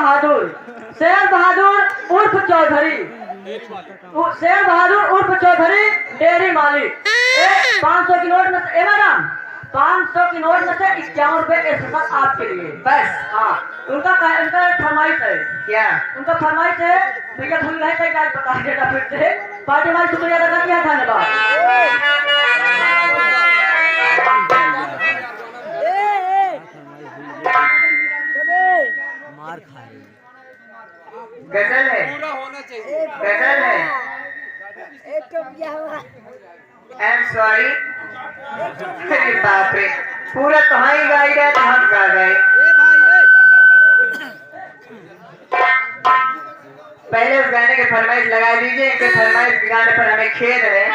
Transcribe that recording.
बहादुर उर्फ चौधरी, शेर बहादुर उर्फ चौधरी डेयरी मालिक। 500 की नोट में से मैडम 500 की नोट में से 51 रुपए स्पेशल आपके लिए बस। हाँ उनका फरमाइश है। क्या उनका फरमाइश है? भैया भूल नहीं क्या बता देगा फिर से। पार्टी हमारी शुक्रिया अदा करती है। धन्यवाद। मार खाए गजल है, पूरा होना चाहिए। गजल है। I am sorry. अरे बाप रे, पूरा तो ही गाई गए तो हम गा गए। पहले उस गाने के फरमाइश लगा दीजिए, इनके फरमाइश के गाने पर हमें खेद है।